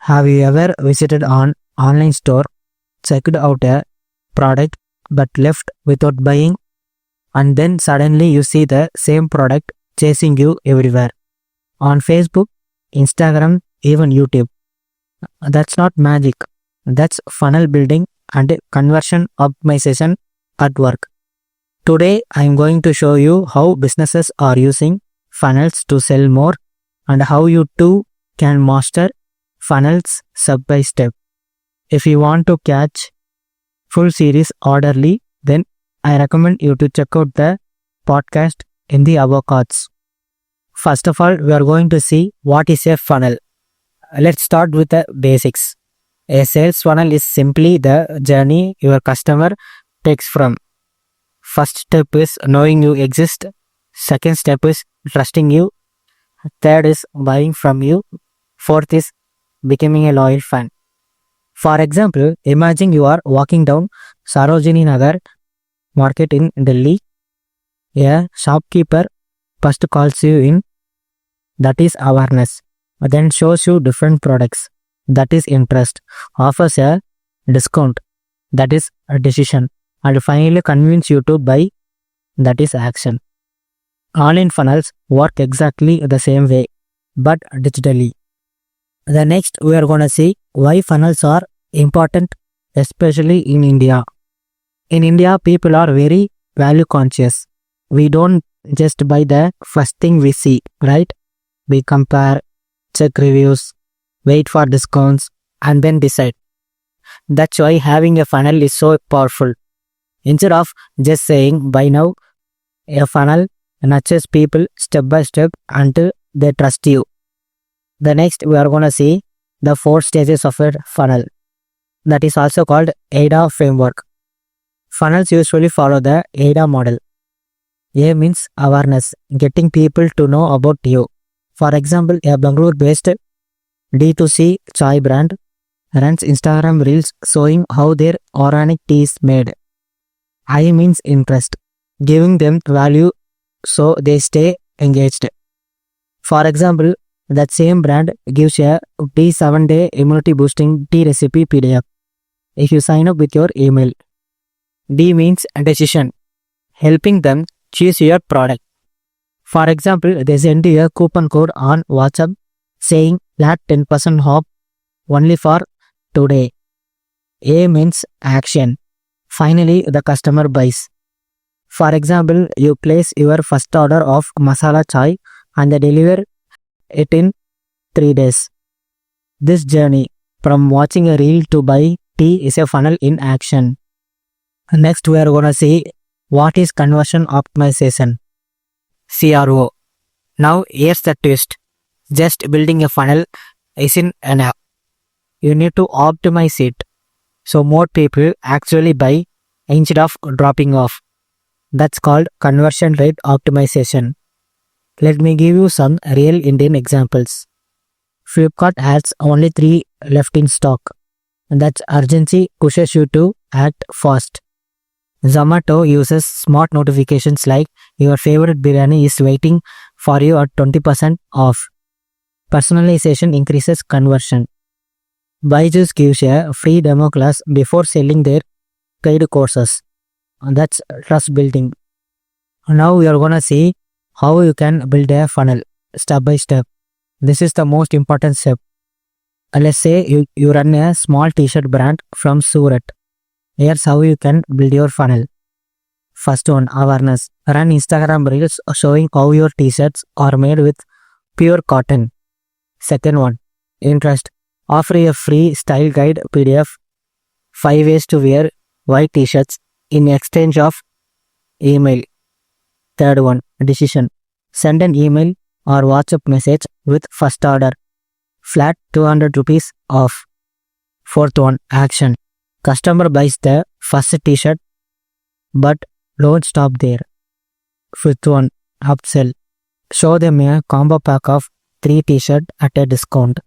Have you ever visited an online store, checked out a product but left without buying, and then suddenly you see the same product chasing you everywhere? On Facebook, Instagram, even YouTube. That's not magic. That's funnel building and conversion optimization at work. Today, I am going to show you how businesses are using funnels to sell more and how you too can master funnels step by step. If you want to catch full series orderly, then I recommend you to check out the podcast in the above cards. First of all, we are going to see what is a funnel. Let's start with the basics. A sales funnel is simply the journey your customer takes from. First step is knowing you exist. Second step is trusting you. Third is buying from you. Fourth is becoming a loyal fan. For example, imagine you are walking down Sarojini Nagar market in Delhi. A shopkeeper first calls you in, that is awareness. Then shows you different products, that is interest. Offers a discount, that is a decision. And finally convince you to buy, that is action. Online funnels work exactly the same way, but digitally. The next we are going to see why funnels are important, especially in India. In India, people are very value conscious. We don't just buy the first thing we see, right? We compare, check reviews, wait for discounts, and then decide. That's why having a funnel is so powerful. Instead of just saying buy now, a funnel nudges people step by step until they trust you. The next we are going to see the 4 stages of a funnel. That is also called AIDA Framework. Funnels usually follow the AIDA model. A means awareness, getting people to know about you. For example, a Bangalore-based D2C chai brand runs Instagram reels showing how their organic tea is made. I means interest, giving them value so they stay engaged. For example, that same brand gives a tea 7-day immunity boosting tea recipe PDF if you sign up with your email. D means decision, helping them choose your product. For example, they send you a coupon code on WhatsApp saying flat 10% off only for today. A means action. Finally, the customer buys. For example, you place your first order of masala chai and they deliver it in 3 days. This journey from watching a reel to buy tea is a funnel in action. Next, we are going to see what is conversion optimization, CRO. Now, here's the twist. Just building a funnel isn't enough. You need to optimize it so more people actually buy instead of dropping off. That's called conversion rate optimization. Let me give you some real Indian examples. Flipkart has only 3 left in stock. That's urgency pushes you to act fast. Zomato uses smart notifications like your favorite biryani is waiting for you at 20% off. Personalization increases conversion. Byju gives a free demo class before selling their paid courses. That's trust building. Now we are going to see how you can build a funnel step by step. This is the most important step. Let's say you run a small t-shirt brand from Surat. Here's how you can build your funnel. First one, awareness. Run Instagram reels showing how your t-shirts are made with pure cotton. Second one, interest. Offer a free style guide PDF, 5 ways to wear white t-shirts in exchange of email. Third one, decision. Send an email or WhatsApp message with first order, flat 200 rupees off. Fourth one, action. Customer buys the first t-shirt, but don't stop there. Fifth one, upsell. Show them a combo pack of 3 t-shirts at a discount.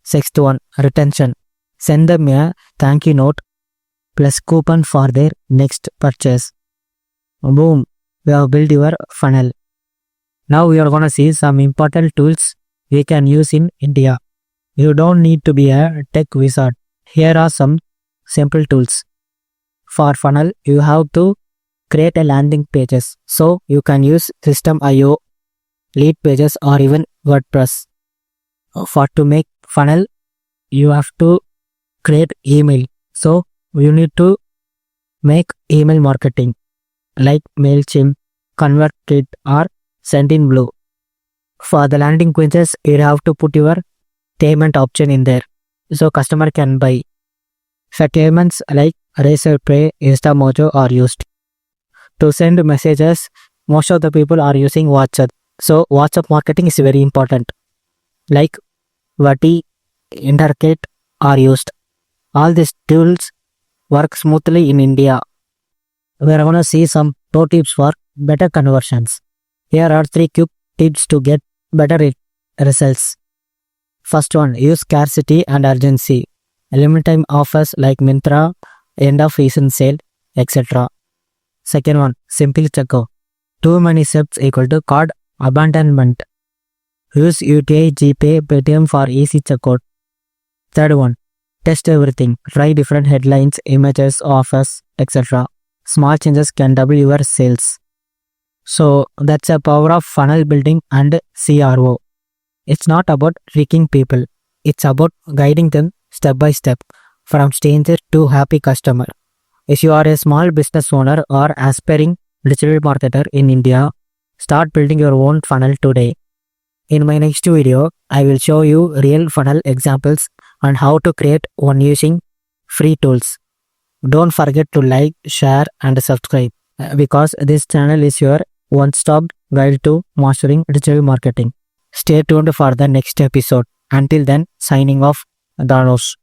Sixth one, retention. Send them a thank you note plus coupon for their next purchase. Boom, we have built your funnel. Now we are going to see some important tools we can use in India. You don't need to be a tech wizard. Here are some simple tools. For funnel, you have to create a landing pages. So you can use System.io, lead pages or even WordPress. For to make funnel, you have to create email. So you need to make email marketing like MailChimp, ConvertKit or Sendinblue. For the landing pages, you have to put your payment option in there so customer can buy. For payments like Razorpay, Instamojo are used. To send messages, most of the people are using WhatsApp. So WhatsApp marketing is very important. Like Vati, Interkit are used. All these tools work smoothly in India. We're gonna see some pro tips for better conversions. Here are 3 quick tips to get better results. First one, use scarcity and urgency. Limited time offers like Myntra, end of season sale, etc. Second one, simple checkout. Too many steps equal to cart abandonment. Use UPI, GPay, Paytm for easy checkout. Third one, test everything. Try different headlines, images, offers, etc. Small changes can double your sales. So that's the power of funnel building and CRO. It's not about tricking people. It's about guiding them step by step from stranger to happy customer. If you are a small business owner or aspiring digital marketer in India, start building your own funnel today. In my next video, I will show you real funnel examples and how to create one using free tools. Don't forget to like, share and subscribe because this channel is your one-stop guide to mastering digital marketing. Stay tuned for the next episode. Until then, signing off, Danos.